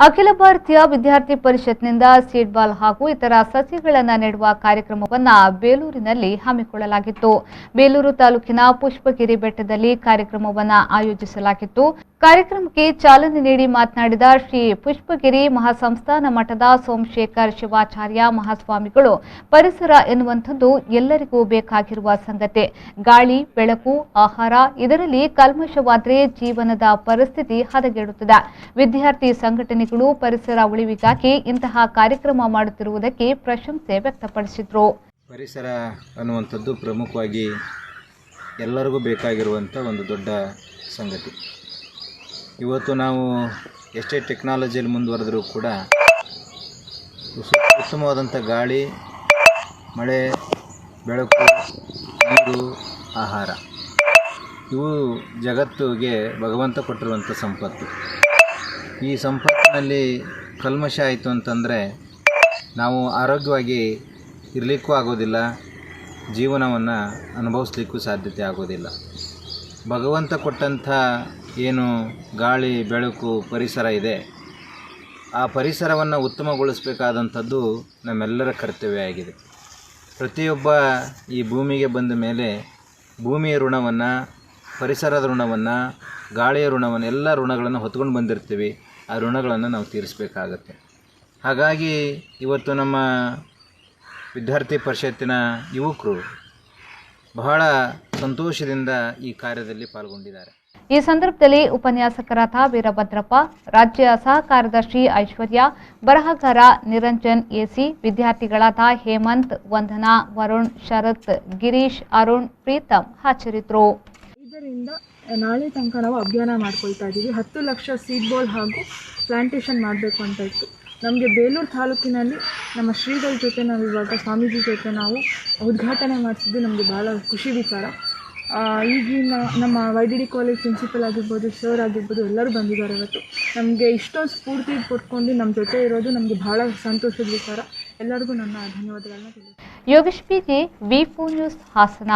ಅಖಿಲ ಭಾರತೀಯ ವಿದ್ಯಾರ್ಥಿ ಪರಿಷತ್ನಿಂದ ಸೀಡ್ ಬಾಲ್ ಹಾಗೂ ಇತರ ಸಸಿಗಳನ್ನು ನೆಡುವ ಕಾರ್ಯಕ್ರಮವನ್ನು ಬೇಲೂರಿನಲ್ಲಿ ಹಮ್ಮಿಕೊಳ್ಳಲಾಗಿತ್ತು. ಬೇಲೂರು ತಾಲೂಕಿನ ಪುಷ್ಪಗಿರಿ ಬೆಟ್ಟದಲ್ಲಿ ಕಾರ್ಯಕ್ರಮವನ್ನು ಆಯೋಜಿಸಲಾಗಿತ್ತು. ಕಾರ್ಯಕ್ರಮಕ್ಕೆ ಚಾಲನೆ ನೀಡಿ ಮಾತನಾಡಿದ ಶ್ರೀ ಪುಷ್ಪಗಿರಿ ಮಹಾಸಂಸ್ಥಾನ ಮಠದ ಸೋಮಶೇಖರ್ ಶಿವಾಚಾರ್ಯ ಮಹಾಸ್ವಾಮಿಗಳು, ಪರಿಸರ ಎನ್ನುವಂಥದ್ದು ಎಲ್ಲರಿಗೂ ಬೇಕಾಗಿರುವ ಸಂಗತಿ. ಗಾಳಿ, ಬೆಳಕು, ಆಹಾರ ಇದರಲ್ಲಿ ಕಲ್ಮಶವಾದರೆ ಜೀವನದ ಪರಿಸ್ಥಿತಿ ಹದಗೆಡುತ್ತದೆ. ವಿದ್ಯಾರ್ಥಿ ಸಂಘಟನೆಗಳು ಪರಿಸರ ಉಳಿವಿಗಾಗಿ ಇಂತಹ ಕಾರ್ಯಕ್ರಮ ಮಾಡುತ್ತಿರುವುದಕ್ಕೆ ಪ್ರಶಂಸೆ ವ್ಯಕ್ತಪಡಿಸಿದರು. ಪರಿಸರ ಅನ್ನುವಂಥದ್ದು ಪ್ರಮುಖವಾಗಿ ಎಲ್ಲರಿಗೂ ಬೇಕಾಗಿರುವಂಥ ಒಂದು ದೊಡ್ಡ ಸಂಗತಿ. ಇವತ್ತು ನಾವು ಎಷ್ಟೇ ಟೆಕ್ನಾಲಜಿಯಲ್ಲಿ ಮುಂದುವರೆದರೂ ಕೂಡ ಉತ್ತಮವಾದಂಥ ಗಾಳಿ, ಮಳೆ, ಬೆಳಕು, ನೀರು, ಆಹಾರ ಇವು ಜಗತ್ತಿಗೆ ಭಗವಂತ ಕೊಟ್ಟಿರುವಂಥ ಸಂಪತ್ತು. ಈ ಸಂಪತ್ತಿನಲ್ಲಿ ಕಲ್ಮಶ ಆಯಿತು ಅಂತಂದರೆ ನಾವು ಆರೋಗ್ಯವಾಗಿ ಇರಲಿಕ್ಕೂ ಆಗೋದಿಲ್ಲ, ಜೀವನವನ್ನು ಅನುಭವಿಸ್ಲಿಕ್ಕೂ ಸಾಧ್ಯತೆ ಆಗೋದಿಲ್ಲ. ಭಗವಂತ ಕೊಟ್ಟಂಥ ಏನು ಗಾಳಿ, ಬೆಳಕು, ಪರಿಸರ ಇದೆ, ಆ ಪರಿಸರವನ್ನು ಉತ್ತಮಗೊಳಿಸಬೇಕಾದಂಥದ್ದು ನಮ್ಮೆಲ್ಲರ ಕರ್ತವ್ಯ ಆಗಿದೆ. ಪ್ರತಿಯೊಬ್ಬ ಈ ಭೂಮಿಗೆ ಬಂದ ಮೇಲೆ ಭೂಮಿಯ ಋಣವನ್ನು, ಪರಿಸರದ ಋಣವನ್ನು, ಗಾಳಿಯ ಋಣವನ್ನು, ಎಲ್ಲ ಋಣಗಳನ್ನು ಹೊತ್ಕೊಂಡು ಬಂದಿರ್ತೀವಿ. ಆ ಋಣಗಳನ್ನು ನಾವು ತೀರಿಸಬೇಕಾಗತ್ತೆ. ಹಾಗಾಗಿ ಇವತ್ತು ನಮ್ಮ ವಿದ್ಯಾರ್ಥಿ ಪರಿಷತ್ತಿನ ಯುವಕರು ಬಹಳ ಸಂತೋಷದಿಂದ ಈ ಕಾರ್ಯದಲ್ಲಿ ಪಾಲ್ಗೊಂಡಿದ್ದಾರೆ. ಈ ಸಂದರ್ಭದಲ್ಲಿ ಉಪನ್ಯಾಸಕರಾದ ವೀರಭದ್ರಪ್ಪ, ರಾಜ್ಯ ಸಹ ಕಾರ್ಯದರ್ಶಿ ಐಶ್ವರ್ಯ, ಬರಹಗಾರ ನಿರಂಜನ್ ಎಸಿ, ವಿದ್ಯಾರ್ಥಿಗಳಾದ ಹೇಮಂತ್, ವಂದನಾ, ವರುಣ್, ಶರತ್, ಗಿರೀಶ್, ಅರುಣ್, ಪ್ರೀತಮ್ ಹಾಜರಿದ್ದರು. ಇದರಿಂದ ನಾಳೆ ತನಕ ನಾವು ಅಭಿಯಾನ ಮಾಡ್ಕೊಳ್ತಾ ಇದ್ದೀವಿ. 10 ಲಕ್ಷ ಸೀಡ್ ಬಾಲ್ ಹಾಗೂ ಪ್ಲಾಂಟೇಷನ್ ಮಾಡಬೇಕು ಅಂತ ಇತ್ತು. ನಮಗೆ ಬೇಲೂರು ತಾಲೂಕಿನಲ್ಲಿ ನಮ್ಮ ಶ್ರೀಗಳ ಜೊತೆ ನಾವು ಇವಾಗ ಸ್ವಾಮೀಜಿ ಜೊತೆ ನಾವು ಉದ್ಘಾಟನೆ ಮಾಡಿಸಿದ್ದು ನಮಗೆ ಭಾಳ ಖುಷಿ ವಿಚಾರ. ಈಗಿನ ನಮ್ಮ YDD ಕಾಲೇಜ್ ಪ್ರಿನ್ಸಿಪಲ್ ಆಗಿರ್ಬೋದು, ಸರ್ ಆಗಿರ್ಬೋದು, ಎಲ್ಲರೂ ಬಂದಿದ್ದಾರೆ. ಇವತ್ತು ನಮಗೆ ಇಷ್ಟೊಂದು ಸ್ಫೂರ್ತಿ ಕೊಟ್ಕೊಂಡು ನಮ್ಮ ಜೊತೆ ಇರೋದು ನಮಗೆ ಭಾಳ ಸಂತೋಷದ ವಿಚಾರ. ಎಲ್ಲರಿಗೂ ನನ್ನ ಧನ್ಯವಾದಗಳನ್ನ ತಿಳಿಸ್ತೀನಿ. Yogesh PG, V4 news, Hassan.